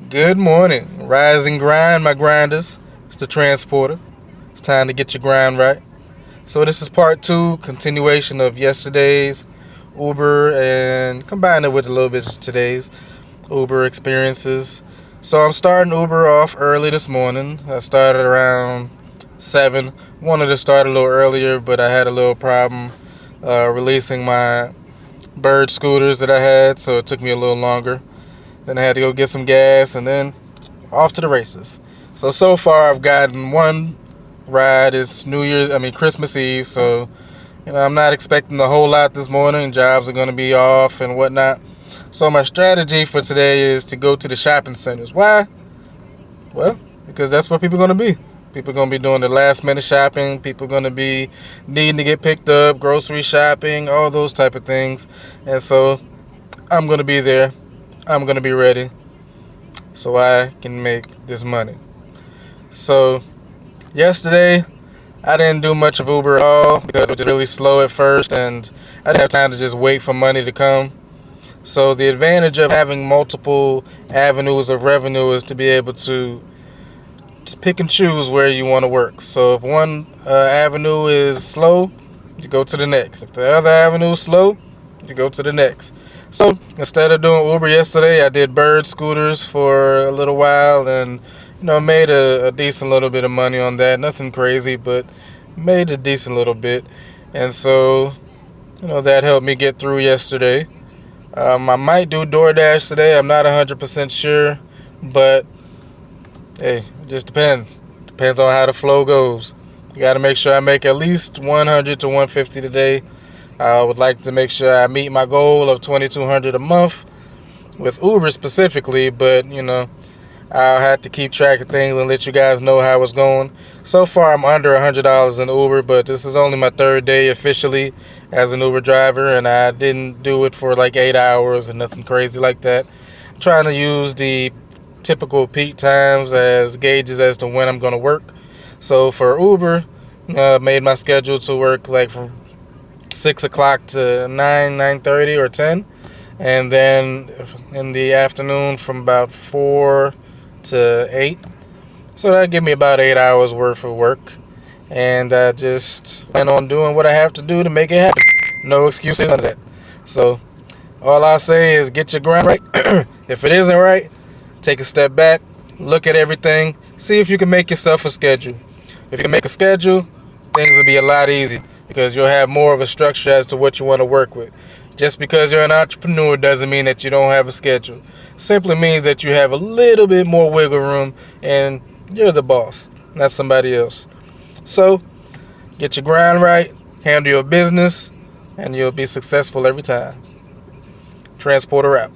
Good morning. Rise and grind, my grinders. It's the transporter. It's time to get your grind right. So this is part two, continuation of yesterday's Uber and combine it with a little bit of today's Uber experiences. So I'm starting Uber off early this morning. I started around 7. Wanted to start a little earlier, but I had a little problem releasing my bird scooters that I had, so it took me a little longer. Then I had to go get some gas, and then off to the races. So far I've gotten one ride. It's Christmas Eve, so I'm not expecting a whole lot this morning. Jobs are going to be off and whatnot. So my strategy for today is to go to the shopping centers. Why? Well, because that's where people are going to be. People are going to be doing the last minute shopping. People are going to be needing to get picked up, grocery shopping, all those type of things. And so I'm going to be there. I'm going to be ready so I can make this money. So yesterday, I didn't do much of Uber at all because it was really slow at first and I didn't have time to just wait for money to come. So the advantage of having multiple avenues of revenue is to be able to pick and choose where you want to work. So if one avenue is slow, you go to the next. If the other avenue is slow, you go to the next. So instead of doing Uber yesterday, I did bird scooters for a little while and made a decent little bit of money on that. Nothing crazy, but made a decent little bit. And so that helped me get through yesterday. I might do DoorDash today. I'm not 100% sure, but hey, it just depends. Depends on how the flow goes. You got to make sure I make at least 100 to 150 today. I would like to make sure I meet my goal of $2,200 a month with Uber specifically, but I'll have to keep track of things and let you guys know how it's going. So far, I'm under $100 in Uber, but this is only my third day officially as an Uber driver, and I didn't do it for like 8 hours and nothing crazy like that. I'm trying to use the typical peak times as gauges as to when I'm going to work. So for Uber, made my schedule to work like from 6 o'clock to 9:30 or 10, and then in the afternoon from about 4 to 8. So that give me about 8 hours worth of work, and I just plan on doing what I have to do to make it happen. No excuses on that. So all I say is get your grind right. If it isn't right, take a step back, look at everything, see if you can make yourself a schedule. If you can make a schedule, things will be a lot easier because you'll have more of a structure as to what you want to work with. Just because you're an entrepreneur doesn't mean that you don't have a schedule. It simply means that you have a little bit more wiggle room and you're the boss, not somebody else. So get your grind right, handle your business, and you'll be successful every time. Transporter out.